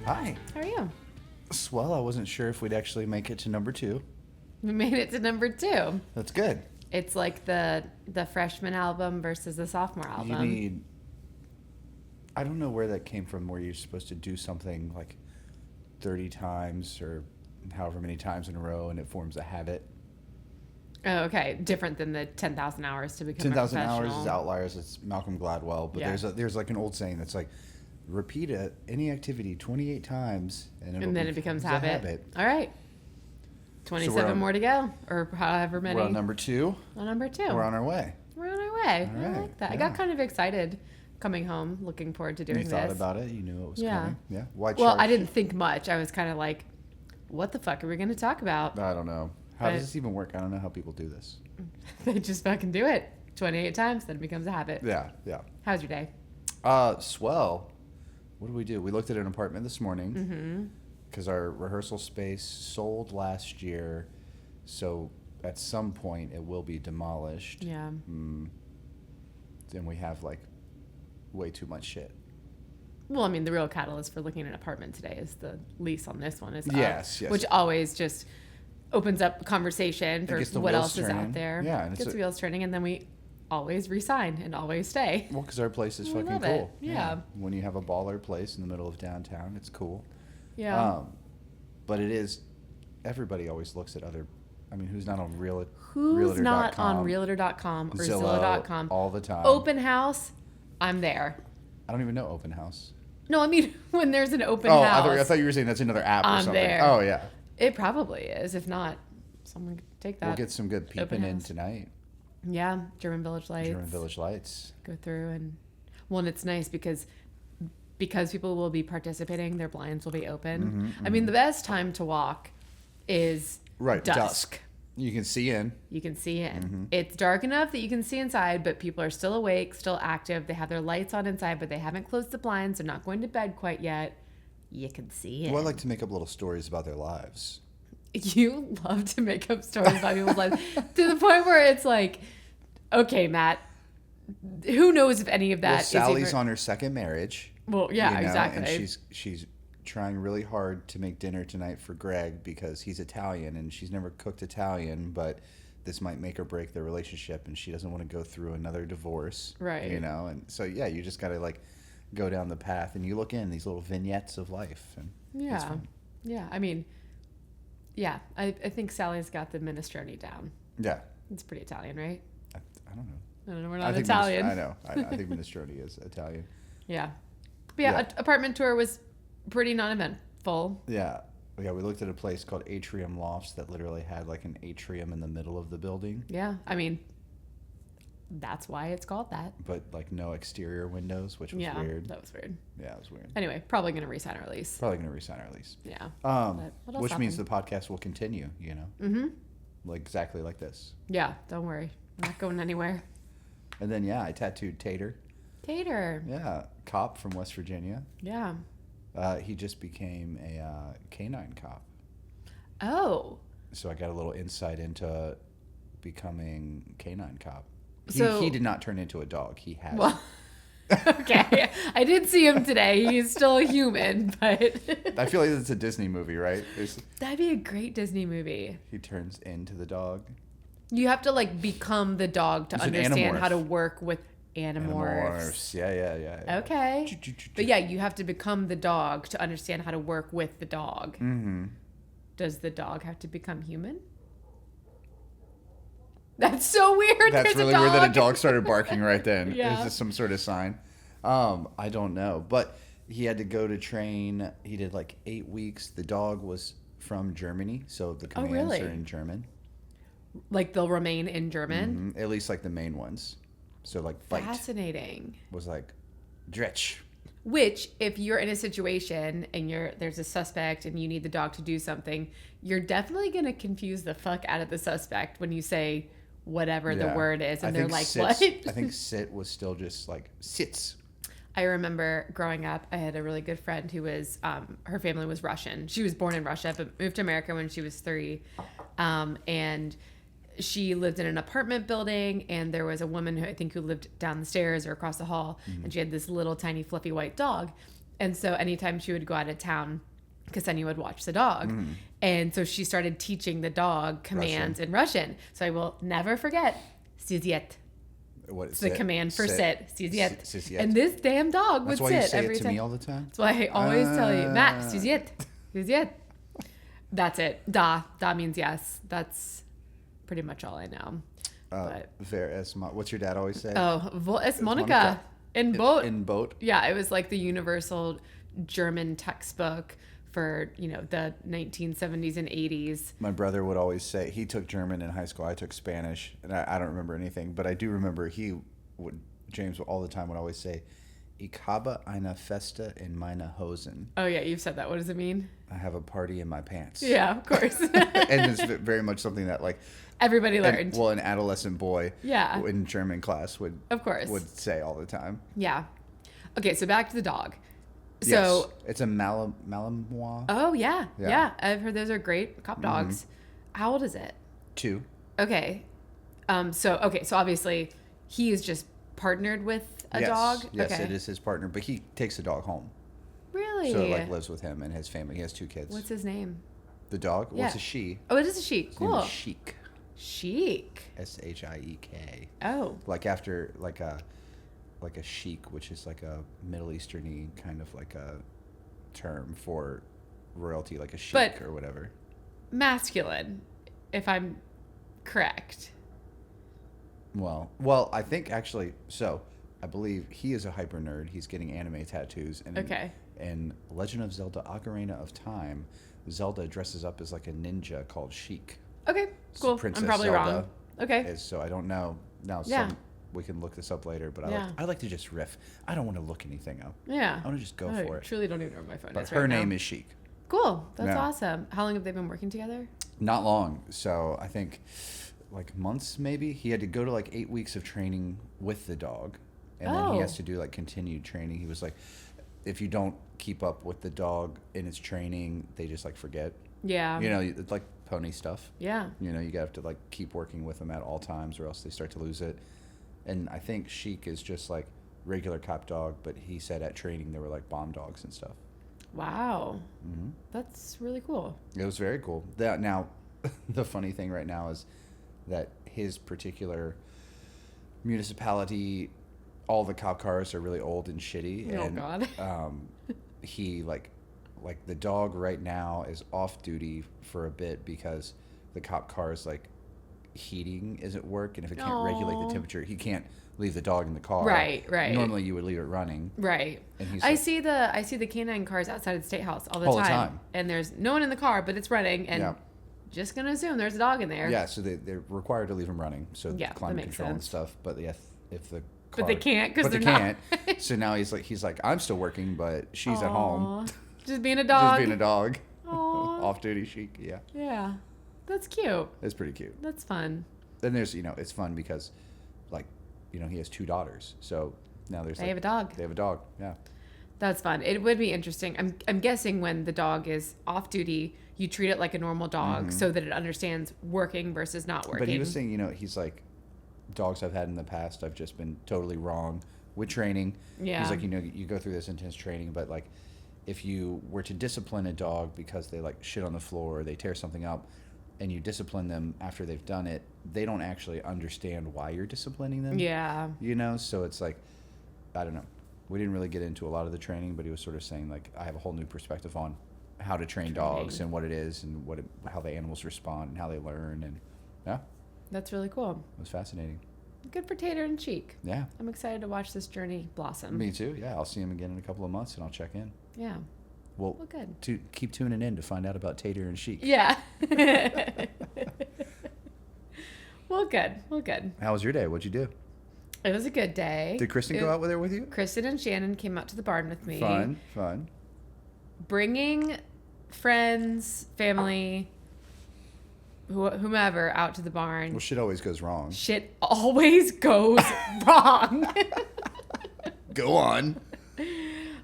Hi. How are you? Well, I wasn't sure if we'd actually make it to number 2. We made it to number 2. That's good. It's like the freshman album versus the sophomore album. I don't know where that came from, where you're supposed to do something like 30 times or however many times in a row and it forms a habit. Oh, okay. Different than the 10,000 hours to become 10,000 a professional. hours is outliers. It's Malcolm Gladwell. But Yeah. there's like an old saying that's like, repeat any activity 28 times and then it becomes a habit. All right. 27 on- more to go, or however many. We're on number 2. On number 2. We're on our way. We're on our way. All right. I like that. I Yeah. got kind of excited coming home, looking forward to doing You this. thought about it. You knew it was Yeah. coming. Yeah. Why Well, charge? I didn't think much. I was kind of like, what the fuck are we going to talk about? I don't know. How But- does this even work? I don't know how people do this. They just fucking do it 28 times, then it becomes a habit. Yeah. Yeah. How's your day? Swell. What did we do? We looked at an apartment this morning because our rehearsal space sold last year, so at some point it will be demolished. Yeah. Then we have like way too much shit. Well, I mean, the real catalyst for looking at an apartment today is the lease on this one is up, Yes. which always just opens up conversation for gets the what wheels else is turning. out there. Yeah, and Gets the wheels turning, and then we always resign and always stay. Well, because our place is We fucking love cool. it. Yeah. When you have a baller place in the middle of downtown, it's cool. Yeah. But it is. Everybody always looks at other. I mean, who's not on Who's not Realtor.com, on Realtor.com or Zillow Zillow.com? all the time? Open house, I'm there. I don't even know Open House. No, I mean when there's an open Oh, house. I thought you were saying that's another app or I'm something. there. Oh yeah. It probably is. If not, someone could take that. We'll get some good peeping in house. tonight. Yeah, German Village Lights. German Village Lights. Go through and it's nice because people will be participating, their blinds will be open. I mean, the best time to walk is dusk. You can see in. You can see in. It's dark enough that you can see inside, but people are still awake, still active. They have their lights on inside, but they haven't closed the blinds. They're not going to bed quite yet. You can see it. Well, I like to make up little stories about their lives. You love to make up stories about people's lives to the point where it's like, okay, Matt, who knows if any of that is Sally's even... on her second marriage. Well, yeah, you know, exactly. And she's trying really hard to make dinner tonight for Greg because he's Italian and she's never cooked Italian, but this might make or break their relationship and she doesn't want to go through another divorce. Right. You know, and so yeah, you just gotta like go down the path and you look in these little vignettes of life and it's fun. Yeah. I mean, yeah, I think Sally's got the minestrone down. Yeah. It's pretty Italian, right? I don't know. I don't know. We're not Italian. I know. I think minestrone is Italian. Yeah. But yeah, apartment tour was pretty non-eventful. Yeah. Yeah, we looked at a place called Atrium Lofts that literally had like an atrium in the middle of the building. Yeah. I mean, that's why it's called that. But like no exterior windows, which was weird. That was weird. Yeah, it was weird. Anyway, probably going to re-sign our lease. Probably going to re-sign our lease. Yeah. Which means the podcast will continue, you know? Mm-hmm. Like exactly like this. Yeah, don't worry. I'm not going anywhere. And then, yeah, I tattooed Tater. Tater. Yeah, cop from West Virginia. Yeah. He just became a canine cop. Oh. So I got a little insight into becoming canine cop. He did not turn into a dog. He has. Well, okay. I did see him today. He's still a human, but... I feel like it's a Disney movie, right? That'd be a great Disney movie. He turns into the dog. You have to, like, become the dog to understand how to work with animorphs. Yeah. Okay. But, yeah, you have to become the dog to understand how to work with the dog. Mm-hmm. Does the dog have to become human? That's so weird. That's really weird that a dog started barking right then. Yeah. Is this some sort of sign? I don't know. But he had to go to train. He did like 8 weeks. The dog was from Germany, so the commands are in German. Like they'll remain in German? Mm-hmm. At least like the main ones. So like fight Fascinating. was like dretch. Which, if you're in a situation and there's a suspect and you need the dog to do something, you're definitely going to confuse the fuck out of the suspect when you say whatever the word is. And they're like, what? I think sit was still just like sits. I remember growing up, I had a really good friend who was, her family was Russian. She was born in Russia, but moved to America when she was 3. And she lived in an apartment building, and there was a woman who lived down the stairs or across the hall, and she had this little tiny fluffy white dog. And so anytime she would go out of town, Ksenia would watch the dog. And so she started teaching the dog commands in Russian. So I will never forget, "Siziet." What It's the command for sit. Siziet. Siziet. And this damn dog would That's why you sit say every it to time. me all the time? That's why I always tell you, Matt, siziet. Siziet. That's it. Da. Da means yes. That's pretty much all I know. But What's your dad always say? oh, wo ist Monika? In boat. In boat? Yeah, it was like the universal German textbook for, the 1970s and 80s. My brother would always say, he took German in high school, I took Spanish, and I don't remember anything, but I do remember James all the time would always say, "Ich habe eine Feste in meine Hosen." Oh, yeah, you've said that. What does it mean? I have a party in my pants. Yeah, of course. And it's very much something that, like, everybody learned. an adolescent boy in German class would say all the time. Yeah. Okay, so back to the dog. So yes, it's a Malinois. Oh, yeah. I've heard those are great cop dogs. How old is it? 2. Okay. So obviously he is just partnered with a dog. Yes, okay. it is his partner, but he takes the dog home. Really? So it lives with him and his family. He has 2 kids. What's his name? The dog? Yeah. Well, it's a she. Oh, it is a she. His name Cool. is Chic. Chic. Shiek. Oh. Like after like a sheik, which is like a Middle Eastern-y kind of like a term for royalty, like a sheik or whatever. Masculine, if I'm correct. Well, I think actually. So I believe he is a hyper nerd. He's getting anime tattoos. And in Legend of Zelda: Ocarina of Time, Zelda dresses up as like a ninja called Sheik. Okay, cool. Princess I'm probably Zelda wrong. Okay. So I don't know. Now, we can look this up later, but I like to just riff. I don't want to look anything up. Yeah. I want to just go for I it. truly don't even know where my phone But is her right name now. is Chic. Cool. That's awesome. How long have they been working together? Not long. So I think like months maybe. He had to go to like 8 weeks of training with the dog. And then he has to do like continued training. He was like, if you don't keep up with the dog in its training, they just like forget. Yeah. It's like pony stuff. Yeah. You have to like keep working with them at all times or else they start to lose it. And I think Sheik is just like regular cop dog, but he said at training there were like bomb dogs and stuff. Wow. Mm-hmm. That's really cool. It was very cool. Now, the funny thing right now is that his particular municipality, all the cop cars are really old and shitty. Oh, and, God. He like the dog right now is off duty for a bit because the cop car's like heating isn't work, and if it can't regulate the temperature, he can't leave the dog in the car. Right. Normally you would leave it running. Right. And he's I see the canine cars outside of the state house all the time. And there's no one in the car, but it's running, and just gonna assume there's a dog in there. Yeah, so they're required to leave him running, so climate control and stuff. But if the car, but they can't because they're can't. not. So now he's like, I'm still working, but she's at home. Just being a dog. Off duty Chic. Yeah. Yeah. That's cute. It's pretty cute. That's fun. Then there's it's fun because like he has 2 daughters, so now they have a dog. They have a dog. Yeah. That's fun. It would be interesting. I'm guessing when the dog is off duty, you treat it like a normal dog so that it understands working versus not working. But he was saying, he's like, dogs I've had in the past, I've just been totally wrong with training. Yeah. He's like, you go through this intense training, but like, if you were to discipline a dog because they like shit on the floor or they tear something up, and you discipline them after they've done it, they don't actually understand why you're disciplining them. Yeah. So it's like, I don't know. We didn't really get into a lot of the training, but he was sort of saying like, I have a whole new perspective on how to train dogs and what it is and how the animals respond and how they learn, and yeah. That's really cool. It was fascinating. Good for Tater and Cheek. Yeah. I'm excited to watch this journey blossom. Me too. Yeah, I'll see him again in a couple of months and I'll check in. Yeah. Well, good. Keep tuning in to find out about Tater and Chic. Yeah. Well, good. How was your day? What'd you do? It was a good day. Did Kristen go out there with you? Kristen and Shannon came out to the barn with me. Fun. Bringing friends, family, whomever out to the barn. Well, shit always goes wrong. Shit always goes wrong. Go on.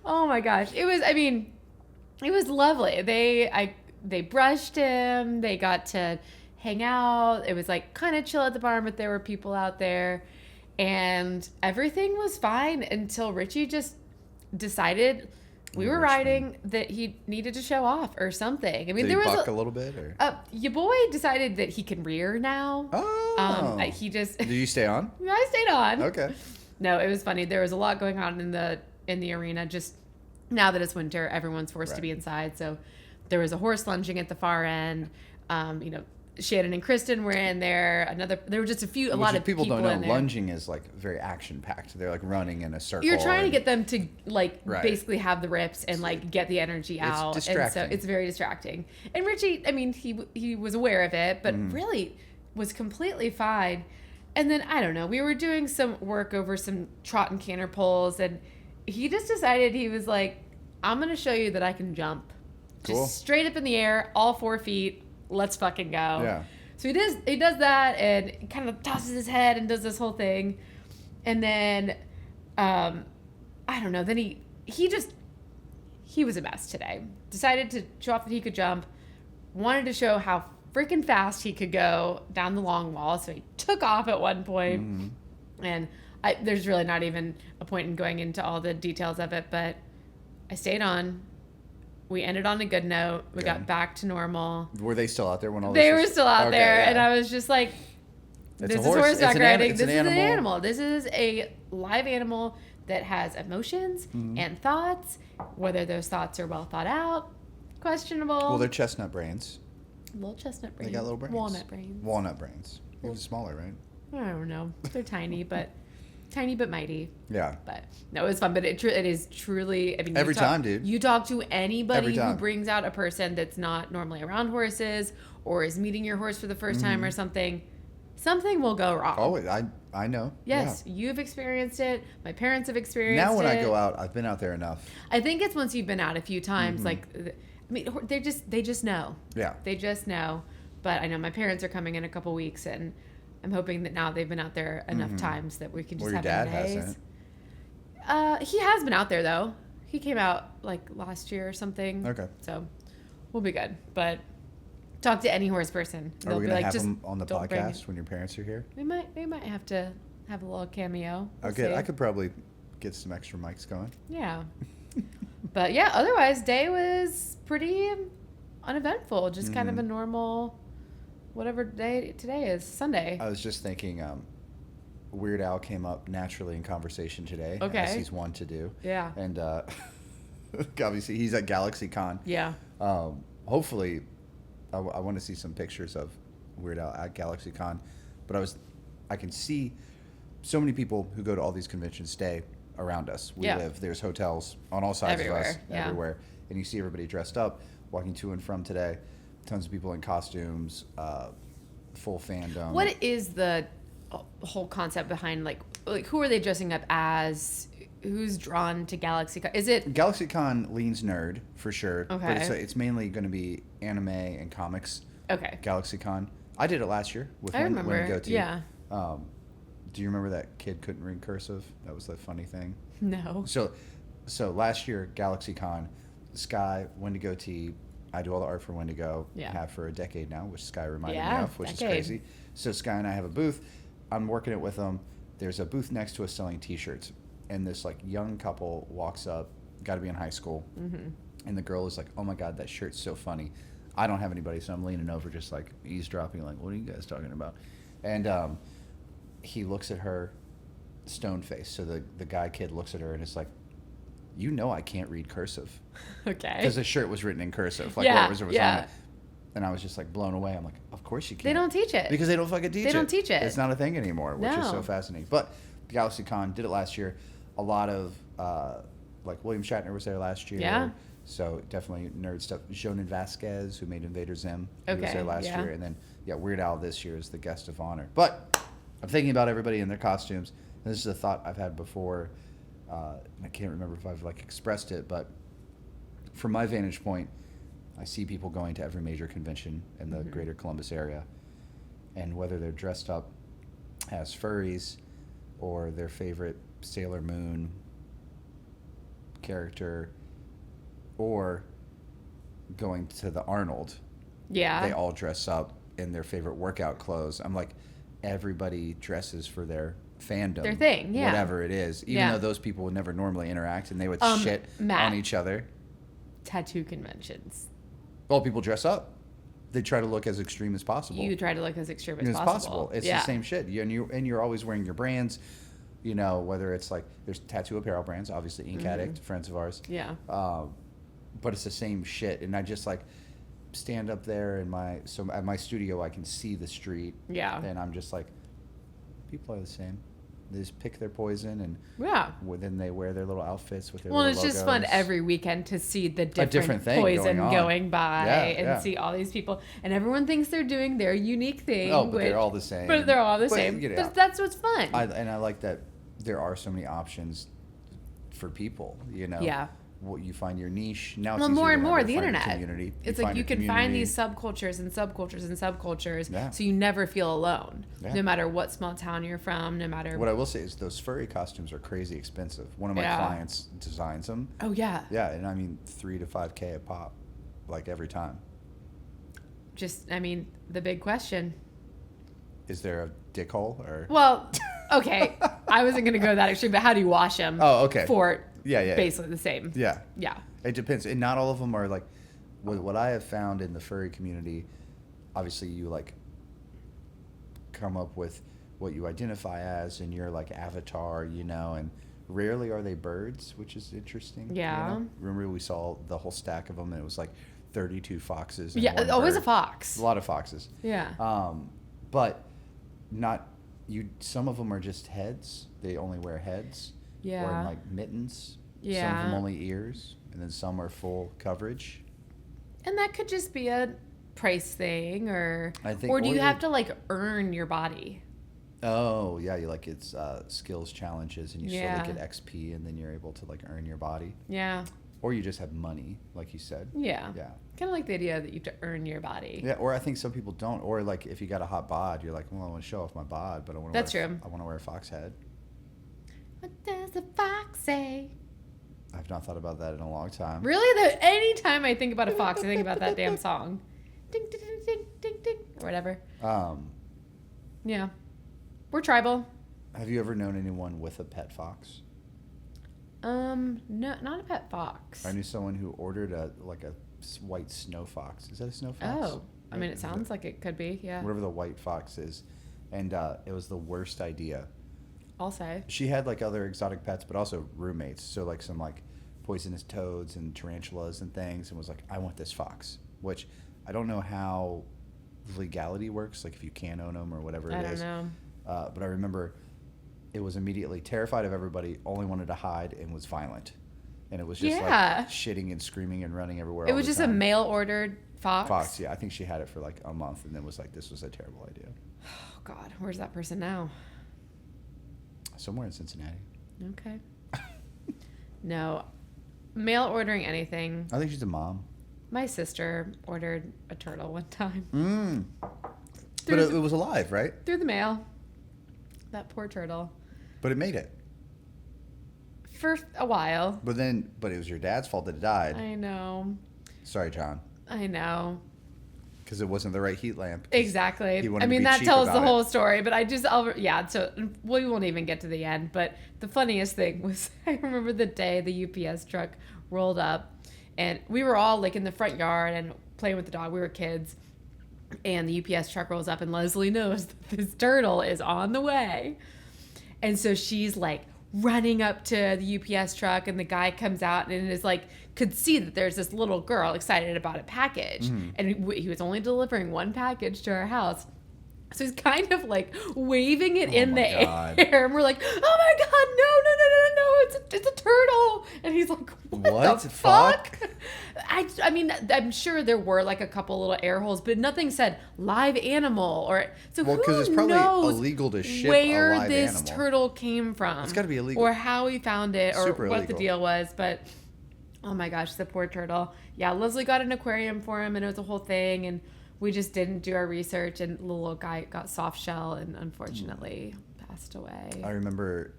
Oh my gosh. It was lovely. They brushed him. They got to hang out. It was like kind of chill at the barn, but there were people out there. And everything was fine until Richie just decided we were riding that he needed to show off or something. I mean, Did there he was buck a little bit, or? Your boy decided that he can rear now. Oh. He just. Did you stay on? I stayed on. Okay. No, it was funny. There was a lot going on in the arena. Just now that it's winter, everyone's forced to be inside. So there was a horse lunging at the far end. Shannon and Kristen were in there. There were just a lot of people don't know. in there. Lunging is like very action packed. They're like running in a circle. You're trying to get them to basically have the rips and get the energy out. It's distracting. And so it's very distracting. And Richie, I mean, he was aware of it, but really was completely fine. And then I don't know. We were doing some work over some trot and canter poles, and he just decided he was like, "I'm going to show you that I can jump, just straight up in the air, all 4 feet. Let's fucking go." Yeah. So he does that and kind of tosses his head and does this whole thing. And then, I don't know. Then he was a mess today. Decided to show off that he could jump. Wanted to show how freaking fast he could go down the long wall. So he took off at one point. Mm-hmm. And there's really not even a point in going into all the details of it. But I stayed on. We ended on a good note. We got back to normal. Were they still out there when all this They were still out there. Yeah. And I was just like, this is horseback riding. This is an animal. This is a live animal that has emotions and thoughts. Whether those thoughts are well thought out, questionable. Well, they're chestnut brains. Little chestnut brains. They got little brains. Walnut brains. It was smaller, right? I don't know. They're tiny but mighty. Yeah. But no, it was fun. But it is truly. I mean, every time, dude. You talk to anybody who brings out a person that's not normally around horses or is meeting your horse for the first time or something. Something will go wrong. Oh, I know. Yes, yeah. You've experienced it. My parents have experienced it. Now when I go out, I've been out there enough. I think it's once you've been out a few times. I mean, they just know. Yeah. They just know. But I know my parents are coming in a couple weeks, and I'm hoping that now they've been out there enough times that we can just have your dad days. Hasn't. He has been out there though. He came out like last year or something. Okay. So we'll be good. But talk to any horse person. Are we gonna have just them on the podcast when your parents are here? We might have to have a little cameo. Okay, I could probably get some extra mics going. Yeah. But yeah, otherwise day was pretty uneventful. Just kind of a normal, whatever day today is, Sunday. I was just thinking, Weird Al came up naturally in conversation today, as he's one to do. Yeah. And obviously he's at GalaxyCon. Yeah. Hopefully, I want to see some pictures of Weird Al at GalaxyCon, but I can see so many people who go to all these conventions stay around us. We live. There's hotels on all sides of us, everywhere, and you see everybody dressed up, walking to and from today. Tons of people in costumes, full fandom. What is the whole concept behind like who are they dressing up as? Who's drawn to GalaxyCon? Is it GalaxyCon leans nerd for sure? Okay. But it's mainly going to be anime and comics. Okay. GalaxyCon. I did it last year with I remember. Go-To. Yeah. Do you remember that kid couldn't read cursive? That was the funny thing. No. So last year, GalaxyCon, Sky, Wendigo T, I do all the art for Wendigo. Yeah. Have for a decade now, which Sky reminded me of, which is crazy. So Sky and I have a booth. I'm working it with them. There's a booth next to us selling T-shirts, and this like young couple walks up, got to be in high school, and the girl is like, "Oh my God, that shirt's so funny." I don't have anybody, so I'm leaning over, just like eavesdropping, like, "What are you guys talking about?" And he looks at her, stone face. So the guy kid looks at her and it's like, "You know I can't read cursive." Okay. Because the shirt was written in cursive, like whatever was on it. And I was just like blown away. I'm like, of course you can't. They don't teach it. Because they don't fucking teach it. They don't teach it. It's not a thing anymore, which is so fascinating. But GalaxyCon did it last year. A lot of, like William Shatner was there last year. Yeah. So definitely nerd stuff. Jonan Vasquez, who made Invader Zim, he was there last year. And then, Weird Al this year is the guest of honor. But I'm thinking about everybody in their costumes. This is a thought I've had before. I can't remember if I've expressed it, but from my vantage point, I see people going to every major convention in the greater Columbus area, and whether they're dressed up as furries or their favorite Sailor Moon character or going to the Arnold, they all dress up in their favorite workout clothes. I'm like, everybody dresses for their fandom, their thing, yeah. whatever it is, even Yeah. though those people would never normally interact and they would shit Matt. on each other. Tattoo conventions. Well, people dress up. They try to look as extreme as possible. You try to look as extreme as possible. It's the same shit. And you're always wearing your brands, you know, whether it's like, there's tattoo apparel brands, obviously Ink Addict, friends of ours. Yeah. But it's the same shit. And I just like stand up there at my studio, I can see the street. Yeah. And I'm just like, people are the same. They just pick their poison, and then they wear their little outfits with their Well, little it's just logos. fun every weekend to see the different thing poison going on. by Yeah. see all these people. And everyone thinks they're doing their unique thing. Oh, but they're all the same. But they're all the But, same. you know, But that's what's fun. I like that there are so many options for people, you know. Yeah. What you find your niche. Now it's Well, easier more and than more, ever the to find your internet. community. It's like you a can find community. these subcultures and subcultures and subcultures, Yeah. so you never feel alone. Yeah. No matter what small town you're from, no matter. What I will say is those furry costumes are crazy expensive. One of my clients designs them. Oh yeah. Yeah, and I mean $3,000 to $5,000 a pop, like every time. Just, I mean, the big question. Is there a dick hole or? Well, okay, I wasn't gonna go that extreme, but how do you wash them? Oh, okay. For Yeah. basically the same. Yeah. Yeah. It depends, and not all of them are like. What I have found in the furry community, obviously you like come up with what you identify as and your like avatar, you know, and rarely are they birds, which is interesting. Yeah. You know? Remember we saw the whole stack of them, and it was like 32 foxes. And Yeah, one always bird. a fox. A lot of foxes. Yeah. But not you. Some of them are just heads. They only wear heads. Or Yeah. in like mittens. Some of Yeah. them only ears, and then some are full coverage. And that could just be a price thing, or I think- or do or you they- have to like earn your body? Oh yeah, you like it's skills challenges, and you Yeah. slowly get XP, and then you're able to like earn your body, Yeah. or you just have money, like you said. Yeah. Yeah. Kind of like the idea that you have to earn your body. Yeah, or I think some people don't, or like if you got a hot bod, you're like, well, I want to show off my bod, but I want to. That's true. I want to wear a fox head. What does the fox say? I've not thought about that in a long time. Really? Anytime I think about a fox, I think about that damn song. Ding, ding, ding, ding, ding, ding, or whatever. Yeah. We're tribal. Have you ever known anyone with a pet fox? No, not a pet fox. I knew someone who ordered a white snow fox. Is that a snow fox? Oh, I mean, it sounds like it could be, yeah. Whatever the white fox is, and it was the worst idea. I'll say. She had like other exotic pets, but also roommates. So like some like poisonous toads and tarantulas and things, and was like, I want this fox. Which I don't know how legality works, like if you can own them or whatever I it don't is. know. But I remember it was immediately terrified of everybody, only wanted to hide, and was violent. And it was just Yeah. like shitting and screaming and running everywhere. It all was the just a time. mail ordered fox. Fox, yeah. I think she had it for like a month, and then was like, this was a terrible idea. Oh, God. Where's that person now? Somewhere in Cincinnati. Okay. No. Mail ordering anything. I think she's a mom. My sister ordered a turtle one time. But Through it was alive, right? Through the mail. That poor turtle. But it made it. For a while. But it was your dad's fault that it died. I know. Sorry, John. I know. Because it wasn't the right heat lamp. 'Cause Exactly. he wanted I to mean, be that cheap tells the about whole it. story, but so we won't even get to the end. But the funniest thing was, I remember the day the UPS truck rolled up, and we were all like in the front yard and playing with the dog. We were kids, and the UPS truck rolls up, and Leslie knows that this turtle is on the way. And so she's like running up to the UPS truck, and the guy comes out and is like, could see that there's this little girl excited about a package. And he was only delivering one package to our house. So he's kind of like waving it in the God. air. And we're like, oh my God, no, it's a turtle. And he's like, what the fuck? I mean, I'm sure there were like a couple little air holes, but nothing said live animal or so. Well, because who it's probably knows illegal to ship a where live this animal. turtle came from. It's gotta be illegal. Or how he found it or Super what the illegal. deal was. But oh my gosh, the poor turtle. Yeah, Leslie got an aquarium for him and it was a whole thing. And we just didn't do our research. And the little guy got soft shell and unfortunately passed away. I remember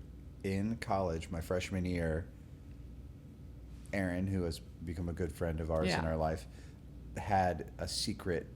in college, my freshman year, Aaron, who has become a good friend of ours in our life, had a secret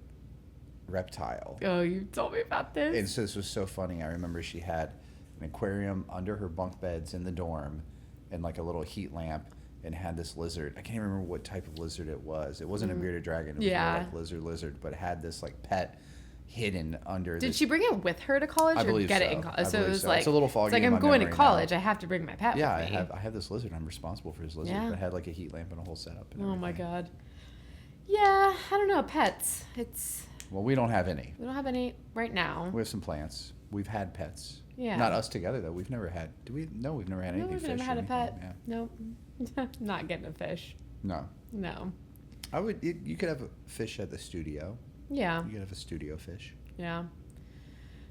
reptile. Oh, you told me about this? And so this was so funny. I remember she had an aquarium under her bunk beds in the dorm, and like a little heat lamp, and had this lizard. I can't remember what type of lizard it was. It wasn't a bearded dragon. It was more like lizard, but had this like pet hidden under. Did she bring it with her to college, I or believe get so. it in college? I So it believe was so. like It's a little foggy It's like in I'm my going to memory college. now. I have to bring my pet. Yeah, with me. I have this lizard. I'm responsible for this lizard. Yeah. That had like a heat lamp and a whole setup. And Oh my everything. god. Yeah, I don't know. Pets. Well, we don't have any. We don't have any right now. We have some plants. We've had pets. Yeah. Not us together though. We've never had. Do we? No, we've never had No, anything. we've Fish never or had a anything. pet. Yeah. Nope. Not getting a fish. No. No. I would. You could have a fish at the studio. Yeah. You could have a studio fish. Yeah.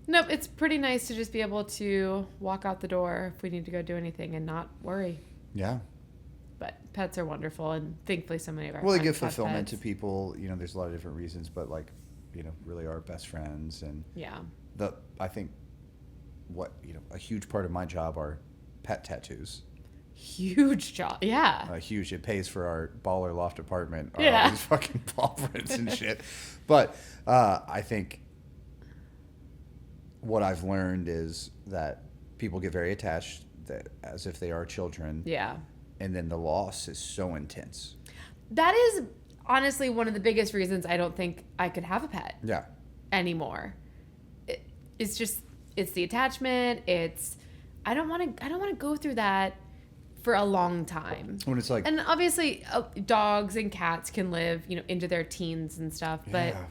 Nope. It's pretty nice to just be able to walk out the door if we need to go do anything and not worry. Yeah. But pets are wonderful, and thankfully so many of our Well, they friends give have fulfillment to pets. people. You know, there's a lot of different reasons, but like, you know, really our best friends and Yeah. I think a huge part of my job are pet tattoos. Huge job. Yeah. Huge. It pays for our baller loft apartment. Yeah. All these fucking paw prints and shit. But I think what I've learned is that people get very attached as if they are children. Yeah. And then the loss is so intense. That is honestly one of the biggest reasons I don't think I could have a pet Yeah. anymore. It's just it's the attachment. I don't want to go through that for a long time. When it's like, And obviously, dogs and cats can live, into their teens and stuff. But yeah.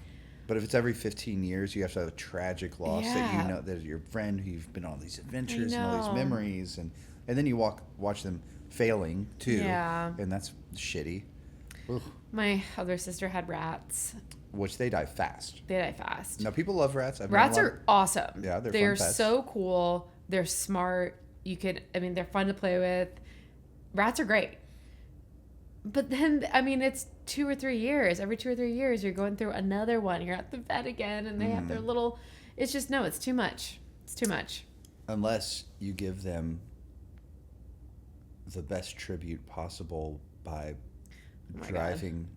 But if it's every 15 years, you have to have a tragic loss that Yeah. you know that your friend who you've been on these adventures and all know. these memories, and then you watch them failing too. Yeah. And that's shitty. Ugh. my other sister had rats. Which they die fast. They die fast. Now people love rats. Rats are awesome. Yeah, they're They're fun pets. so cool. They're smart. They're fun to play with. Rats are great. But then, it's 2 or 3 years. Every 2 or 3 years, you're going through another one. You're at the vet again, and they have their little. It's just it's too much. It's too much. Unless you give them the best tribute possible by my driving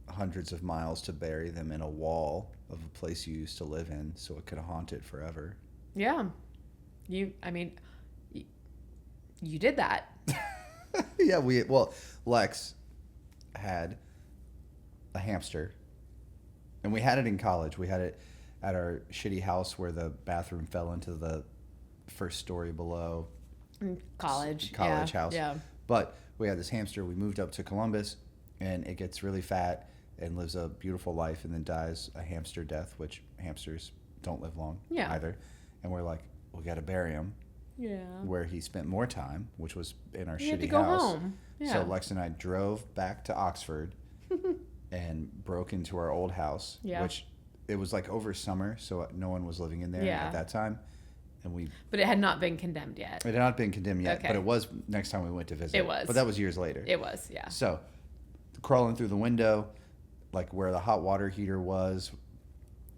hundreds of miles to bury them in a wall of a place you used to live in, so it could haunt it forever. Yeah, you did that. Yeah, Lex had a hamster, and we had it in college. We had it at our shitty house where the bathroom fell into the first story below. College House. Yeah. But we had this hamster. We moved up to Columbus, and it gets really fat and lives a beautiful life, and then dies a hamster death, which hamsters don't live long either. And we're like, we got to bury him. Yeah. Where he spent more time, which was in our You had shitty to go house. home. Yeah. So Lex and I drove back to Oxford and broke into our old house, which it was like over summer, so no one was living in there at that time. And But it had not been condemned yet. it had not been condemned yet, Okay. but it was next time we went to visit. It was. But that was years later. It was, yeah. So crawling through the window, like where the hot water heater was,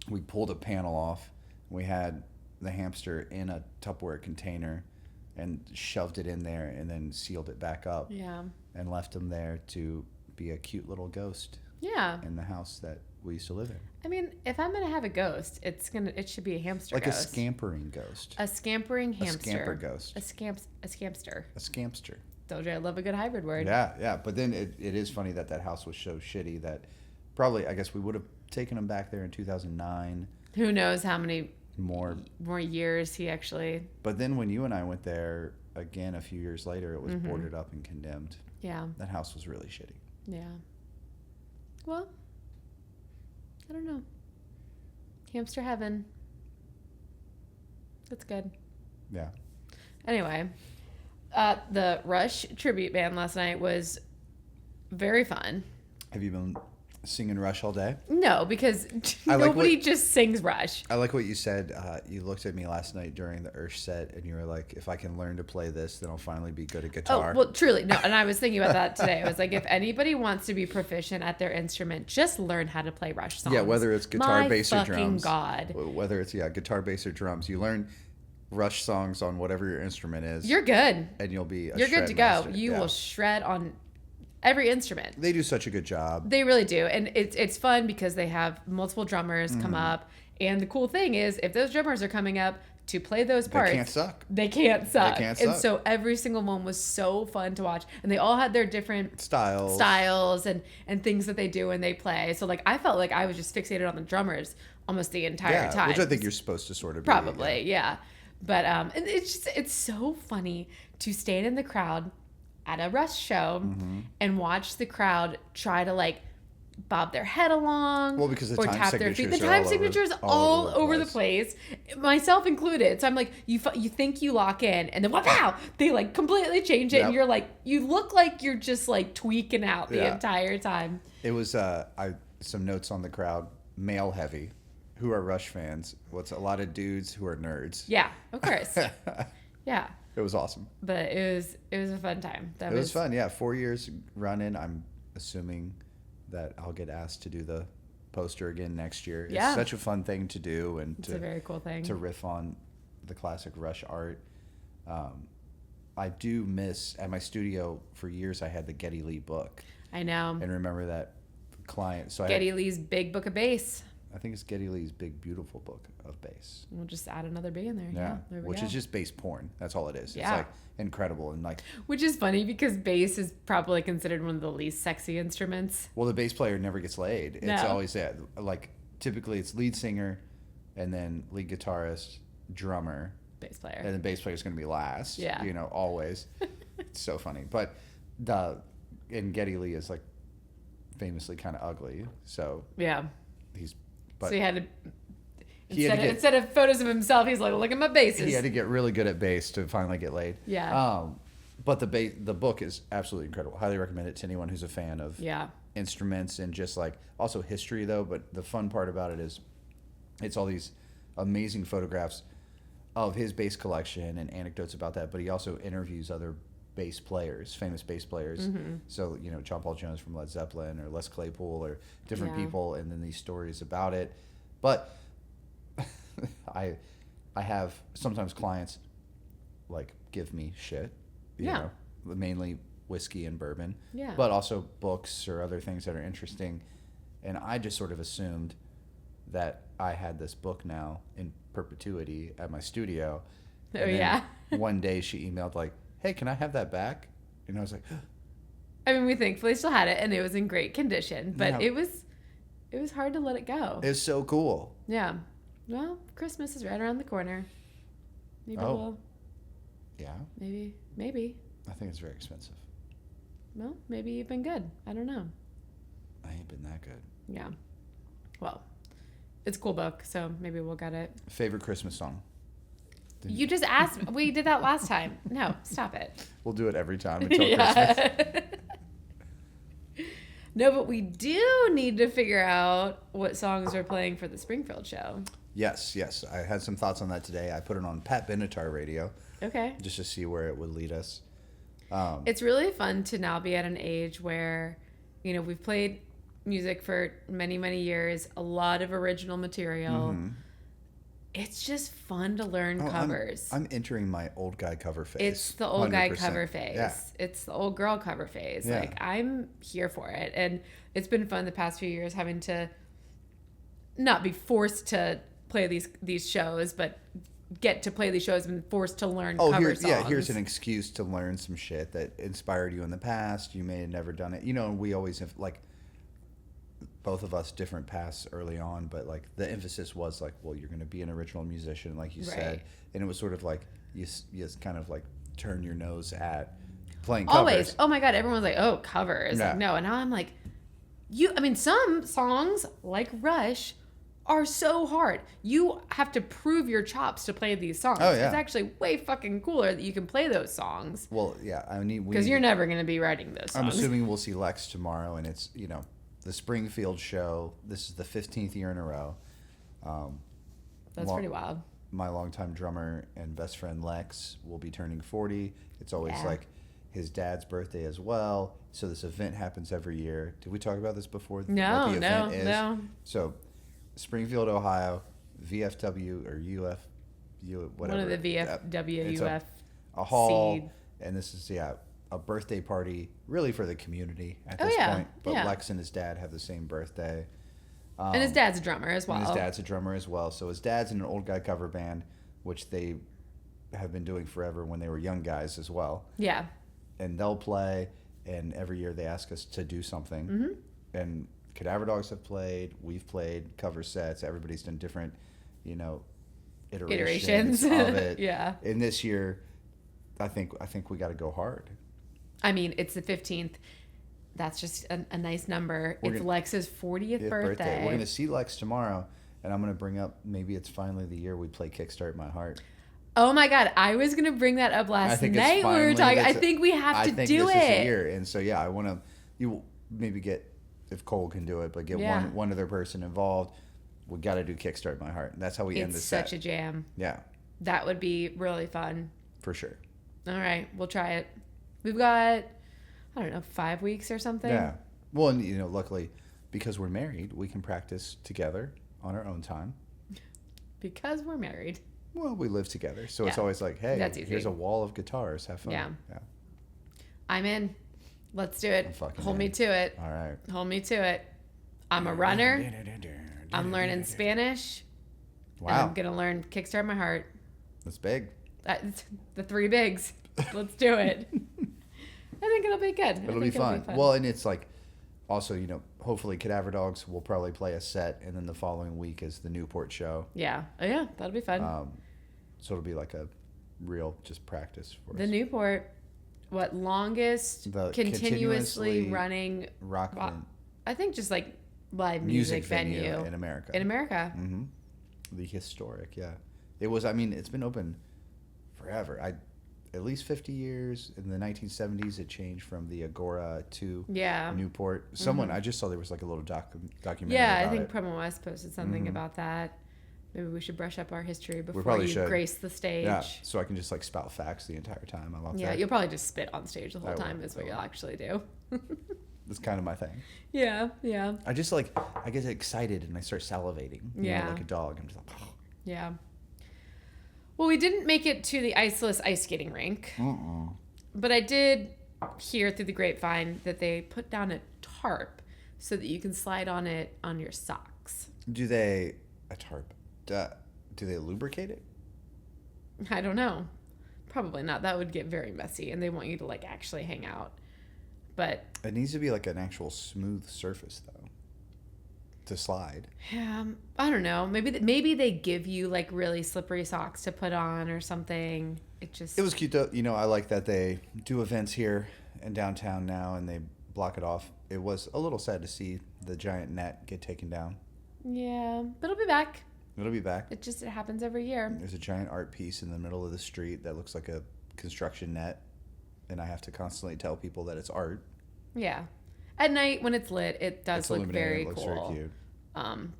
we pulled a panel off. We had the hamster in a Tupperware container and shoved it in there and then sealed it back up. Yeah. And left him there to be a cute little ghost Yeah. in the house that we used to live in. If I'm gonna have a ghost, it should be a hamster Like ghost. a scampering ghost. A scampering hamster. A scamper ghost. A scampster. A scampster. Told you I love a good hybrid word. Yeah. But then it is funny that house was so shitty that probably, I guess we would have taken him back there in 2009. Who knows how many More years he actually. But then when you and I went there again a few years later, it was boarded up and condemned. Yeah. That house was really shitty. Yeah. Well, I don't know. Hamster heaven. That's good. Yeah. Anyway, the Rush tribute band last night was very fun. Have you been singing Rush all day? No, because I like nobody what- just sings Rush. I like what you said. You looked at me last night during the Ursh set, and you were like, if I can learn to play this, then I'll finally be good at guitar. Oh, well, truly. No, and I was thinking about that today. I was like, if anybody wants to be proficient at their instrument, just learn how to play Rush songs. Yeah, whether it's guitar, My bass, or fucking drums. God. Whether it's, guitar, bass, or drums. You learn Rush songs on whatever your instrument is. You're good. And you'll be a You're good shred to go. master. You Yeah. will shred on every instrument. They do such a good job. They really do. And it's fun because they have multiple drummers come up. And the cool thing is, if those drummers are coming up, to play those parts. They can't suck. They can't suck. They can't And suck. so every single one was so fun to watch. And they all had their different styles and things that they do when they play. So like I felt like I was just fixated on the drummers almost the entire time. Which I think you're supposed to sort of be. Probably, yeah. But and it's so funny to stand in the crowd at a Rush show and watch the crowd try to like bob their head along, well, because the or time tap their feet. signatures The are time signatures all over the place, myself included. So I'm like, you think you lock in, and then wow, they like completely change it, and you're like, you look like you're just like tweaking out the entire time. It was some notes on the crowd, male heavy, who are Rush fans. What's a lot of dudes who are nerds. Yeah, of course. Yeah. It was awesome. But it was a fun time. It was fun. Yeah, 4 years running. I'm assuming that I'll get asked to do the poster again next year. Yeah. It's such a fun thing to do, and it's a very cool thing to riff on the classic Rush art. I do miss, at my studio for years I had the Geddy Lee book. I know. And remember that client. So Geddy Lee's Big Book of Bass. I think it's Geddy Lee's Big Beautiful Book of Bass. We'll just add another B in there. Yeah, there we which go. is just bass porn. That's all it is. Yeah. It's like incredible and like. Which is funny because bass is probably considered one of the least sexy instruments. Well, the bass player never gets laid. It's No. always that. Like typically it's lead singer, and then lead guitarist, drummer, Bass player. and the bass player is going to be last. Yeah. You know, always. It's so funny, but and Geddy Lee is like famously kind of ugly, so Yeah. he's. So he had to. He had to get- Instead of photos of himself, he's like, look at my basses. He had to get really good at bass to finally get laid. Yeah. But the book is absolutely incredible. Highly recommend it to anyone who's a fan of instruments and just like also history though. But the fun part about it is it's all these amazing photographs of his bass collection and anecdotes about that. But he also interviews other bass players, famous bass players. So, you know, John Paul Jones from Led Zeppelin or Les Claypool or different people, and then these stories about it. But I have sometimes clients like give me shit, you know, mainly whiskey and bourbon, but also books or other things that are interesting. And I just sort of assumed that I had this book now in perpetuity at my studio. And then one day she emailed like, hey, can I have that back? And I was like, I mean, we thankfully still had it, and it was in great condition, but it was hard to let it go. It's so cool. Yeah. Well, Christmas is right around the corner. Maybe we'll. Yeah. Maybe. I think it's very expensive. Well, maybe you've been good. I don't know. I ain't been that good. Yeah. Well, it's a cool book, so maybe we'll get it. Favorite Christmas song? You just asked. We did that last time. No, stop it. We'll do it every time until Christmas. No, but we do need to figure out what songs we're playing for the Springfield show. Yes. I had some thoughts on that today. I put it on Pat Benatar radio. Okay. Just to see where it would lead us. It's really fun to now be at an age where, you know, we've played music for many, many years, a lot of original material. Mm-hmm. It's just fun to learn covers. I'm entering my old guy cover phase. It's the old guy 100%. cover phase. Yeah. It's the old girl cover phase. Yeah. Like, I'm here for it. And it's been fun the past few years having to not be forced to play these shows, but get to play these shows and forced to learn cover songs. Here's an excuse to learn some shit that inspired you in the past. You may have never done it. You know, we always have, like, both of us different paths early on, but like the emphasis was like, well, you're going to be an original musician, like you said, and it was sort of like you just kind of like turn your nose at playing covers. Always. Oh my god, everyone's like, oh, covers. Yeah. Like, no, and now I'm like, some songs like Rush are so hard. You have to prove your chops to play these songs. Oh, yeah. It's actually way fucking cooler that you can play those songs. Well, yeah, I mean, because you're never going to be writing those songs. I'm assuming we'll see Lex tomorrow, and it's, you know, the Springfield show. This is the 15th year in a row. That's pretty wild. My longtime drummer and best friend Lex will be turning 40. It's always like his dad's birthday as well. So this event happens every year. Did we talk about this before? No. So Springfield, Ohio, VFW or UF, whatever. One of the VFW, it's UF. A hall. seed. And this is, a birthday party really for the community at this point. But Lex and his dad have the same birthday. And his dad's a drummer as well. And his dad's a drummer as well. So his dad's in an old guy cover band. which they have been doing forever when they were young guys as well. Yeah. And they'll play, and every year they ask us to do something. Mm-hmm. And Cadaver Dogs have played, we've played cover sets, everybody's done different, iterations of it. Yeah. And this year, I think we got to go hard. I mean, it's the 15th. That's just a nice number. It's Lex's 40th birthday. We're going to see Lex tomorrow, and I'm going to bring up, maybe it's finally the year we play Kickstart My Heart. Oh my God. I was going to bring that up last night when we were talking. I think we have to do it. I think this is the year. And so, yeah, I want to, you maybe get, if Cole can do it, but get one other person involved. We got to do Kickstart My Heart. And that's how we end the set. It's such a jam. Yeah. That would be really fun. For sure. All right. We'll try it. We've got, I don't know, 5 weeks or something. Yeah. Well, and, luckily, because we're married, we can practice together on our own time. Because we're married. Well, we live together. So it's always like, hey, here's a wall of guitars. Have fun. Yeah. I'm in. Let's do it. Hold me to it. All right. Hold me to it. I'm a runner. I'm learning Spanish. Wow. And I'm going to learn Kickstart My Heart. That's big. The 3 bigs. Let's do it. I think it'll be good. It'll be fun. Well, and it's like, also, hopefully Cadaver Dogs will probably play a set, and then the following week is the Newport show. Yeah. Oh, yeah. That'll be fun. So it'll be like a real just practice for us. The Newport, longest continuously running rock band. I think just like live music venue in America. In America. Mm-hmm. The historic, yeah. It was, it's been open forever. At least 50 years. In the 1970s, it changed from the Agora to Newport. Someone, I just saw there was like a little documentary Yeah, about I think it. Promo West posted something about that. Maybe we should brush up our history before probably you should. grace the stage. Yeah, so I can just like spout facts the entire time. I love that. Yeah, you'll probably just spit on stage the whole time is what you'll actually do. That's kind of my thing. Yeah. I just I get excited and I start salivating. Like a dog. I'm just like, oh. Yeah. Well, we didn't make it to the iceless ice skating rink. But I did hear through the grapevine that they put down a tarp so that you can slide on it on your socks. A tarp? Do they lubricate it? I don't know. Probably not. That would get very messy, and they want you to actually hang out. But it needs to be like an actual smooth surface, though, to slide. Yeah, I don't know. Maybe they give you really slippery socks to put on or something. It was cute though. I like that they do events here in downtown now, and they block it off. It was a little sad to see the giant net get taken down. Yeah, but it'll be back. It'll be back. It happens every year. There's a giant art piece in the middle of the street that looks like a construction net, and I have to constantly tell people that it's art. Yeah. At night when it's lit, it does look very cool. It looks very cute.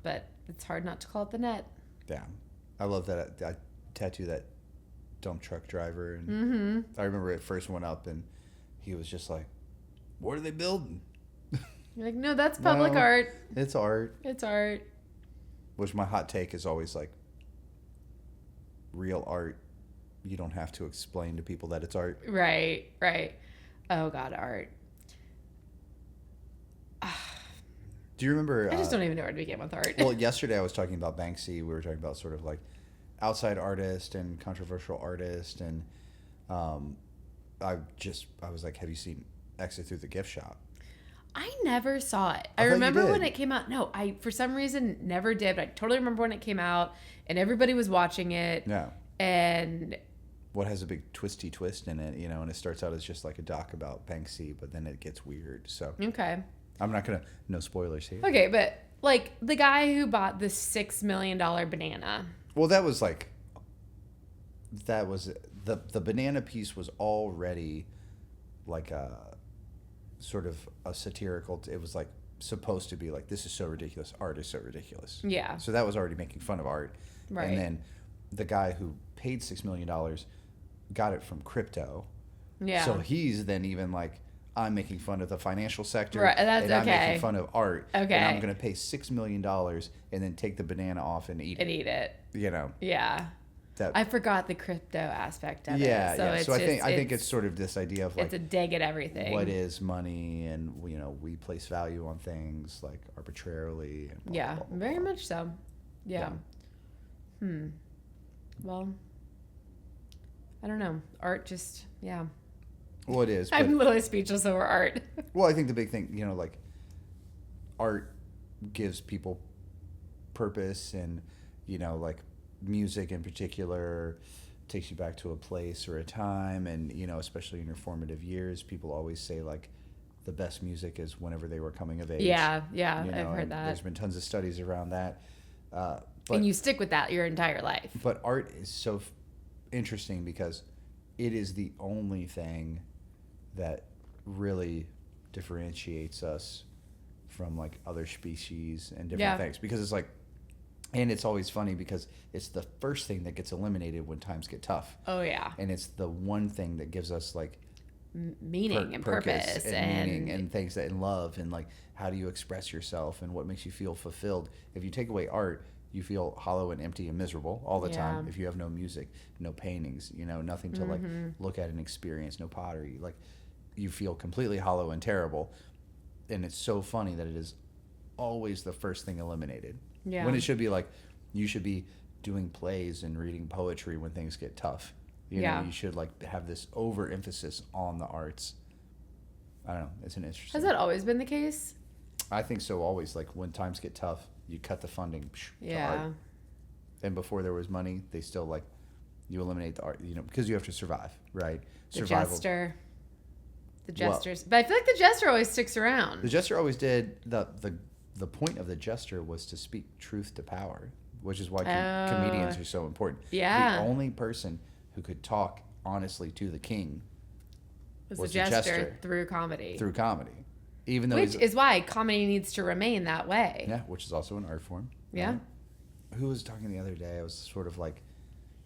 But it's hard not to call it the net. Yeah. I love that. I tattoo that dump truck driver. And I remember it first went up, and he was just like, what are they building? You're like, no, that's public art. It's art. It's art. Which my hot take is always real art, you don't have to explain to people that it's art. Right. Oh, God, art. Do you remember... I just don't even know where to begin with art. Well, yesterday I was talking about Banksy. We were talking about sort of outside artist and controversial artist. And I was like, have you seen Exit Through the Gift Shop? I never saw it. I remember when it came out. No, I, for some reason, never did. But I totally remember when it came out, and everybody was watching it. Yeah. And... what has a big twisty twist in it, and it starts out as just like a doc about Banksy, but then it gets weird. So... Okay. I'm not going to... no spoilers here. Okay, but, the guy who bought the $6 million banana. Well, that was the banana piece was already a sort of a satirical... it was supposed to be this is so ridiculous. Art is so ridiculous. Yeah. So that was already making fun of art. Right. And then the guy who paid $6 million got it from crypto. Yeah. So he's then even I'm making fun of the financial sector, right, and I'm making fun of art. Okay. And I'm going to pay $6 million and then take the banana off and eat it. Yeah. I forgot the crypto aspect of it. Yeah. So I think it's sort of this idea of it's a dig at everything. What is money, and we place value on things arbitrarily. And blah, blah, blah, blah, very much so. Yeah. Well, I don't know. Art just, yeah. Well, it is. But, I'm literally speechless over art. well, I think the big thing, like art gives people purpose, and like music in particular takes you back to a place or a time, and especially in your formative years, people always say like the best music is whenever they were coming of age. Yeah, I've heard that. There's been tons of studies around that. But, and you stick with that your entire life. But art is so interesting because it is the only thing that really differentiates us from like other species and different things, because it's like, and it's always funny because it's the first thing that gets eliminated when times get tough. Oh yeah. And it's the one thing that gives us like meaning and purpose and meaning and things that in love, and like how do you express yourself and what makes you feel fulfilled. If you take away art, you feel hollow and empty and miserable all the time. If you have no music, no paintings, nothing to like look at and experience, no pottery, like you feel completely hollow and terrible. And it's so funny that it is always the first thing eliminated. Yeah. When it should be like, you should be doing plays and reading poetry when things get tough. You should like have this overemphasis on the arts. I don't know. It's an interesting. Has that always been the case? I think so. Always. Like when times get tough, you cut the funding to art. And before there was money, they still like, you eliminate the art, because you have to survive, right? The Jester. The Jesters. But I feel like the Jester always sticks around. The Jester always did. The point of the Jester was to speak truth to power, which is why comedians are so important. Yeah. The only person who could talk honestly to the king was the Jester through comedy. Through comedy. Even though which is why comedy needs to remain that way. Yeah, which is also an art form. Yeah. Right? Who was talking the other day? I was sort of like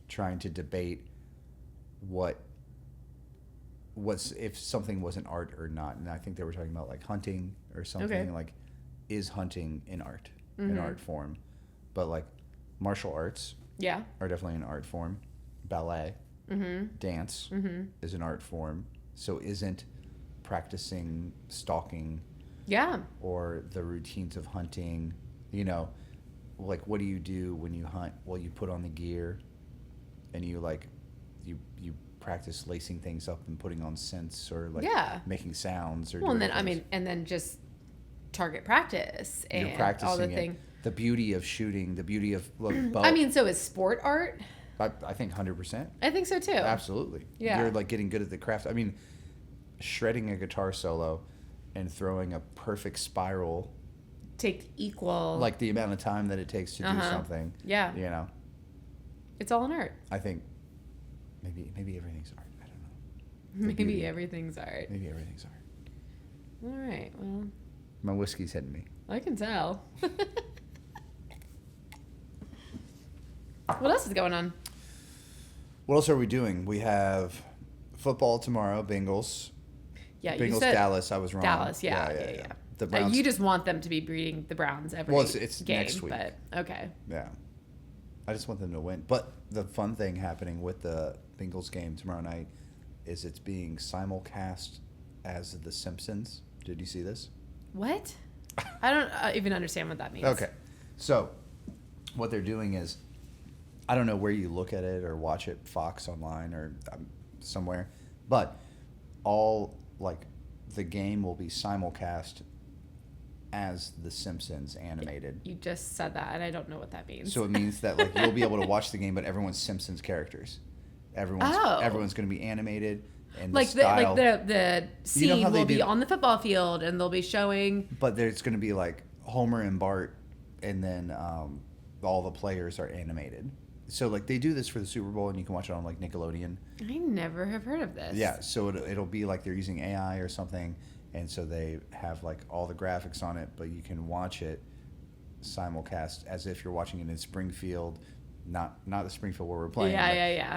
trying to debate what's if something was an art or not, and I think they were talking about like hunting or something. Like, is hunting an art, an art form? But like martial arts, are definitely an art form. Ballet, dance is an art form. So isn't practicing stalking, or the routines of hunting, like what do you do when you hunt? Well, you put on the gear, and you like you practice lacing things up and putting on scents, or like making sounds, or and then and then just target practice and you're practicing all the thing. The beauty of shooting, the beauty of bow. So is sport art? I think 100%. I think so too. Absolutely. Yeah. You're like getting good at the craft. Shredding a guitar solo and throwing a perfect spiral take equal like the amount of time that it takes to do something. Yeah. It's all an art. I think maybe everything's art. I don't know. Maybe everything's art. Maybe everything's art. All right. Well, my whiskey's hitting me. I can tell. What else is going on? What else are we doing? We have football tomorrow, Bengals. Yeah, Bengals, you said Dallas. I was wrong. Dallas, yeah. The Browns. You just want them to be beating the Browns every it's game, next week. But okay. Yeah. I just want them to win. But the fun thing happening with the Bengals game tomorrow night is it's being simulcast as The Simpsons. Did you see this? What? I don't even understand what that means. Okay. So what they're doing is, I don't know where you look at it or watch it, Fox online or somewhere, but all like the game will be simulcast as The Simpsons animated. You just said that, and I don't know what that means. So it means that like you'll be able to watch the game, but everyone's Simpsons characters. Everyone's going to be animated, and like the scene will be do, on the football field, and they'll be showing. But there's going to be like Homer and Bart, and then all the players are animated. So like they do this for the Super Bowl, and you can watch it on like Nickelodeon. I never have heard of this. Yeah, so it'll be like they're using AI or something, and so they have like all the graphics on it, but you can watch it simulcast as if you're watching it in Springfield, not the Springfield where we're playing,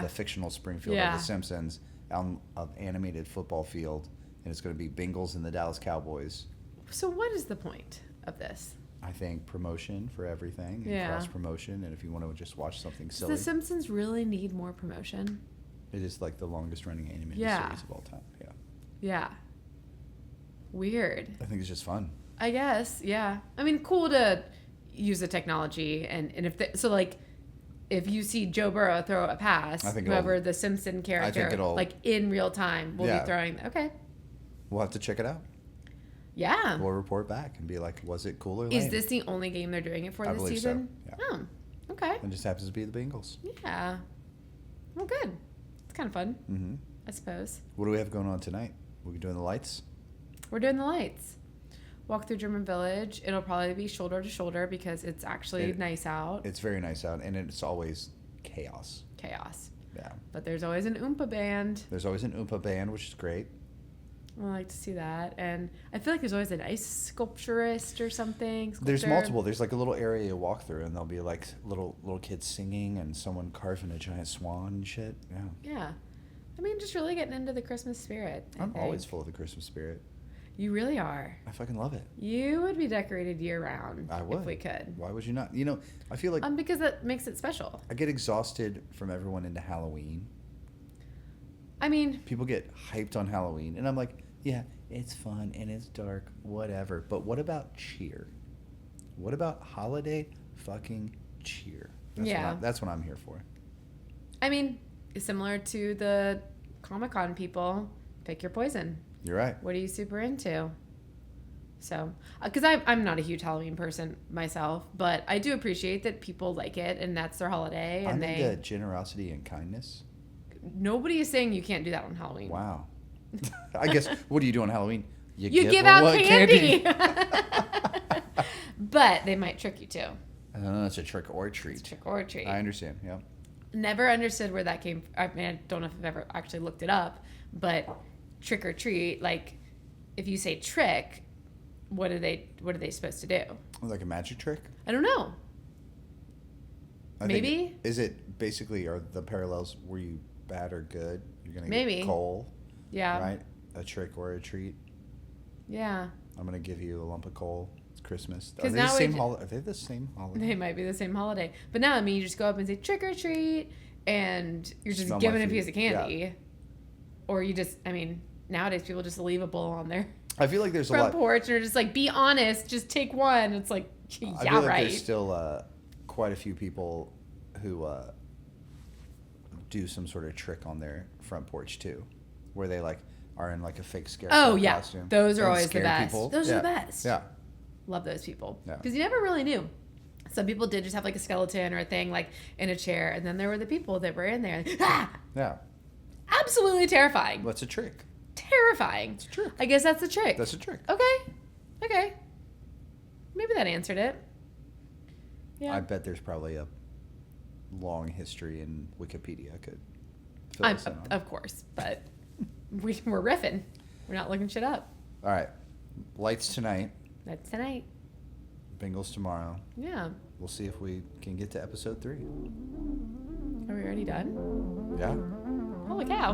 the fictional Springfield of The Simpsons, on an animated football field, and it's going to be Bengals and the Dallas Cowboys. So what is the point of this? I think promotion for everything, and cross promotion, and if you want to just watch something silly. Does The Simpsons really need more promotion? It is like the longest running animated series of all time. Yeah. Yeah. Weird. I think it's just fun. I guess, yeah. I mean, cool to use the technology, and if so, like, if you see Joe Burrow throw a pass, I think whoever the Simpson character, like in real time, will be throwing. Okay. We'll have to check it out. Yeah. We'll report back and be like, was it cool or lame? Is this the only game they're doing it for this season? So. Yeah. Oh, okay. It just happens to be the Bengals. Yeah. Well, good. It's kind of fun, Mm-hmm. I suppose. What do we have going on tonight? We doing the lights? We're doing the lights. Walk through German Village. It'll probably be shoulder to shoulder because it's actually nice out. It's very nice out, and it's always chaos. Chaos. Yeah. But there's always an Oompa band. There's always an Oompa band, which is great. I like to see that. And I feel like there's always an ice sculpturist or something. There's multiple. There's like a little area you walk through, and there'll be like little kids singing and someone carving a giant swan and shit. Yeah. Yeah. I mean, just really getting into the Christmas spirit. I'm always full of the Christmas spirit. You really are. I fucking love it. You would be decorated year round. I would. If we could. Why would you not? You know, I feel like... because that makes it special. I get exhausted from everyone into Halloween. I mean... People get hyped on Halloween, and I'm like, yeah, it's fun, and it's dark, whatever. But what about cheer? What about holiday fucking cheer? That's what I'm here for. I mean, similar to the Comic-Con people, pick your poison. You're right. What are you super into? So, because I'm not a huge Halloween person myself, but I do appreciate that people like it and that's their holiday. And I'm into generosity and kindness. Nobody is saying you can't do that on Halloween. Wow. I guess, what do you do on Halloween? You give out candy. But they might trick you too. It's a trick or treat. It's a trick or treat. I understand, yeah. Never understood where that came from. I mean, I don't know if I've ever actually looked it up, but trick or treat, like if you say trick, what are they supposed to do? Like a magic trick? I don't know. Maybe? Is it basically, are the parallels, were you bad or good? You're going to get coal. Yeah. Right? A trick or a treat. Yeah. I'm going to give you a lump of coal. It's Christmas. Are they the same holiday? They might be the same holiday. But now, I mean, you just go up and say trick or treat, and you're just given a piece of candy. Yeah. Or you just, I mean, nowadays people just leave a bowl on their I feel like there's front porch, and they're just like, be honest, just take one. It's like, yeah, I feel like right. There's still quite a few people who do some sort of trick on their front porch too, where they like are in like a fake scarecrow costume. Those are always the best. People. Those are the best. Yeah. Love those people. Yeah. Because you never really knew. Some people did just have like a skeleton or a thing like in a chair, and then there were the people that were in there. Like, ah! Yeah. Absolutely terrifying. What's a trick? Terrifying. It's a trick. I guess that's a trick. That's a trick. Okay. Maybe that answered it. Yeah. I bet there's probably a long history in Wikipedia could fill us in on. Of course, but we're riffing. We're not looking shit up. All right. Lights tonight. That's tonight. Bengals tomorrow. Yeah. We'll see if we can get to episode 3. Are we already done? Yeah. Holy cow.